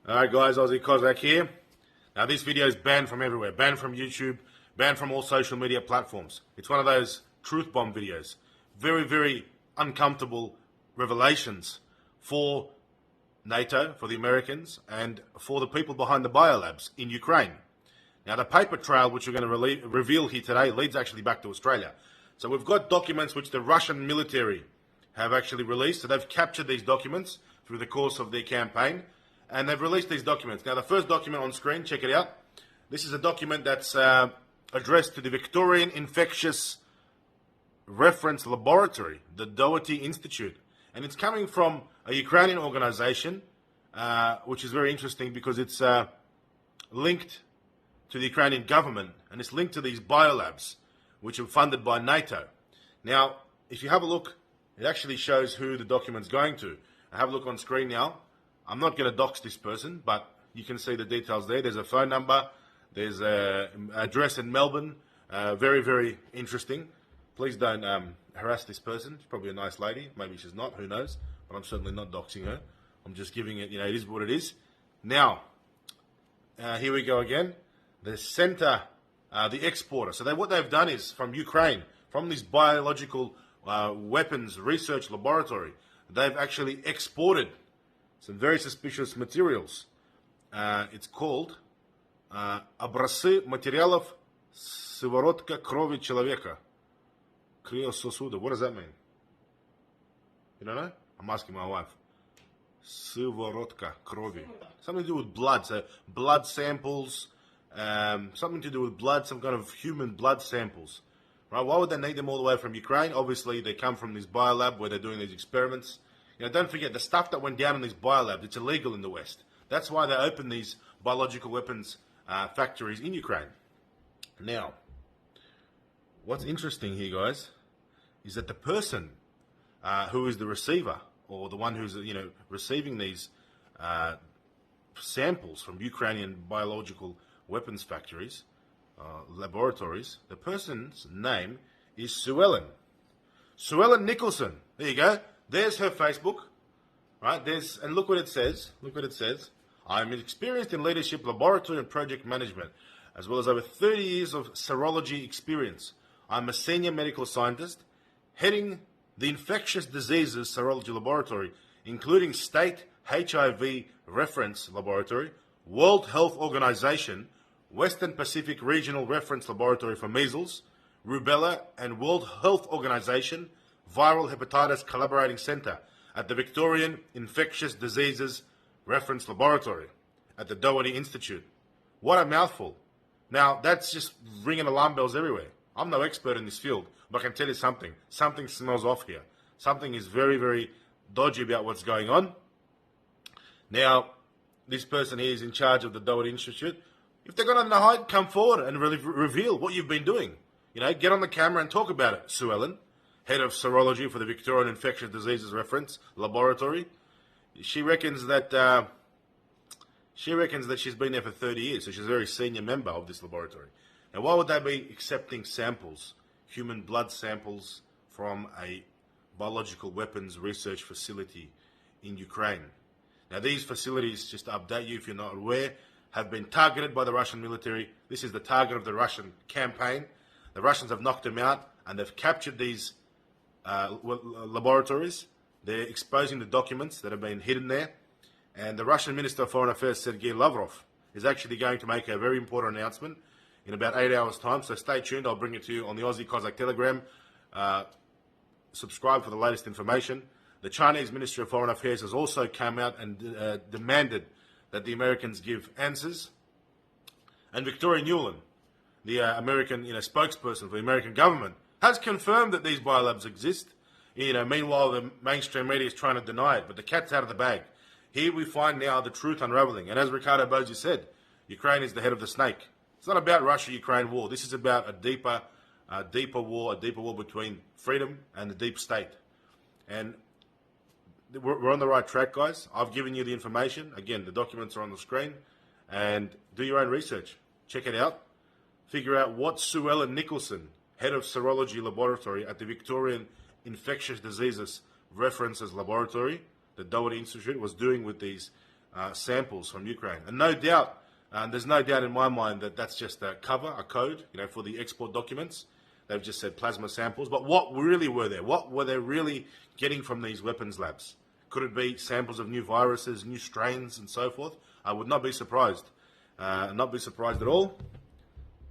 Alright guys, Aussie Kozak here. Now this video is banned from everywhere, banned from YouTube, banned from all social media platforms. It's one of those truth bomb videos. Very, very uncomfortable revelations for NATO, for the Americans, and for the people behind the biolabs in Ukraine. Now the paper trail which we're going to reveal here today leads actually back to Australia. So we've got documents which the Russian military have actually released. So they've captured these documents through the course of their campaign. And they've released these documents. Now, the first document on screen, check it out. This is a document that's addressed to the Victorian Infectious Reference Laboratory, the Doherty Institute. And it's coming from a Ukrainian organization, which is very interesting because it's linked to the Ukrainian government. And it's linked to these biolabs, which are funded by NATO. Now, if you have a look, it actually shows who the document's going to. I have a look on screen now. I'm not going to dox this person, but you can see the details there. There's a phone number. There's an address in Melbourne. Very, very interesting. Please don't harass this person. She's probably a nice lady. Maybe she's not. Who knows? But I'm certainly not doxing her. I'm just giving it, it is what it is. Now, here we go again. The center, the exporter. So what they've done is from Ukraine, from this biological weapons research laboratory, they've actually exported some very suspicious materials. It's called образцы материалов сыворотка крови человека. Криососуда. What does that mean? You don't know? I'm asking my wife. Сывороtka крови. Something to do with blood. So blood samples. Something to do with blood. Some kind of human blood samples. Right? Why would they need them all the way from Ukraine? Obviously, they come from this biolab where they're doing these experiments. Don't forget, the stuff that went down in these biolabs, it's illegal in the West. That's why they opened these biological weapons factories in Ukraine. Now, what's interesting here, guys, is that the person who is the receiver, or the one who's, receiving these samples from Ukrainian biological weapons factories, laboratories, the person's name is Sue Ellen. Sue Ellen Nicholson. There you go. There's her Facebook, right? And look what it says. Look what it says. I'm experienced in leadership, laboratory, and project management, as well as over 30 years of serology experience. I'm a senior medical scientist, heading the infectious diseases serology laboratory, including state HIV reference laboratory, World Health Organization, Western Pacific Regional Reference Laboratory for measles, rubella, and World Health Organization Viral Hepatitis Collaborating Center at the Victorian Infectious Diseases Reference Laboratory at the Doherty Institute. What a mouthful. Now, that's just ringing alarm bells everywhere. I'm no expert in this field, but I can tell you something. Something smells off here. Something is very, very dodgy about what's going on. Now, this person here is in charge of the Doherty Institute. If they're going to hide, come forward and reveal what you've been doing. Get on the camera and talk about it, Sue Ellen, head of serology for the Victorian Infectious Diseases Reference Laboratory. She reckons that she's been there for 30 years, so she's a very senior member of this laboratory. Now, why would they be accepting samples, human blood samples, from a biological weapons research facility in Ukraine? Now, these facilities, just to update you if you're not aware, have been targeted by the Russian military. This is the target of the Russian campaign. The Russians have knocked them out, and they've captured these laboratories. They're exposing the documents that have been hidden there. And the Russian Minister of Foreign Affairs, Sergei Lavrov, is actually going to make a very important announcement in about 8 hours' time. So stay tuned. I'll bring it to you on the Aussie Kozak Telegram. Subscribe for the latest information. The Chinese Ministry of Foreign Affairs has also come out and demanded that the Americans give answers. And Victoria Nuland, the American spokesperson for the American government, has confirmed that these biolabs exist. Meanwhile, the mainstream media is trying to deny it, but the cat's out of the bag. Here we find now the truth unraveling. And as Ricardo Bozzi said, Ukraine is the head of the snake. It's not about Russia-Ukraine war. This is about a deeper war between freedom and the deep state. And we're on the right track, guys. I've given you the information. Again, the documents are on the screen. And do your own research. Check it out. Figure out what Sue Ellen Nicholson, head of serology laboratory at the Victorian Infectious Diseases References Laboratory, the Doherty Institute, was doing with these samples from Ukraine. And no doubt, there's no doubt in my mind that that's just a cover, a code, for the export documents. They've just said plasma samples. But what really were there? What were they really getting from these weapons labs? Could it be samples of new viruses, new strains, and so forth? I would not be surprised. Not be surprised at all.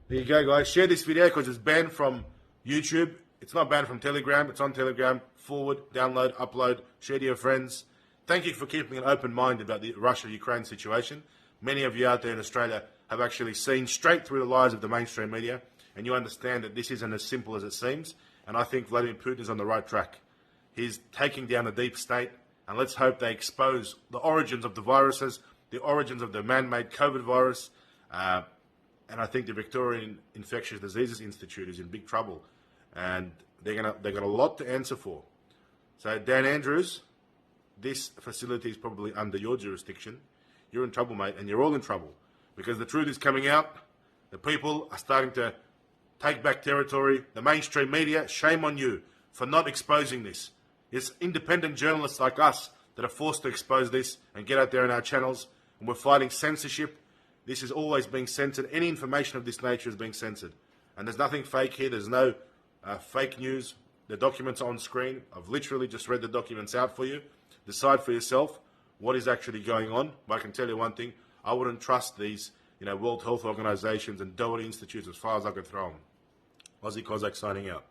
There you go, guys. Share this video because it's banned from YouTube. It's not banned from Telegram. It's on Telegram. Forward, download, upload, share to your friends. Thank you for keeping an open mind about the Russia-Ukraine situation. Many of you out there in Australia have actually seen straight through the lies of the mainstream media, and you understand that this isn't as simple as it seems. And I think Vladimir Putin is on the right track. He's taking down the deep state, and let's hope they expose the origins of the viruses, the origins of the man-made COVID virus, and I think the Victorian Infectious Diseases Institute is in big trouble, and they got a lot to answer for. So Dan Andrews, this facility is probably under your jurisdiction. You're in trouble, mate, and you're all in trouble because the truth is coming out. The people are starting to take back territory. The mainstream media, shame on you for not exposing this. It's independent journalists like us that are forced to expose this and get out there in our channels, and we're fighting censorship. This is always being censored. Any information of this nature is being censored. And there's nothing fake here. There's no fake news. The documents are on screen. I've literally just read the documents out for you. Decide for yourself what is actually going on. But I can tell you one thing. I wouldn't trust these World Health Organizations and Doherty Institutes as far as I could throw them. Aussie Cossack signing out.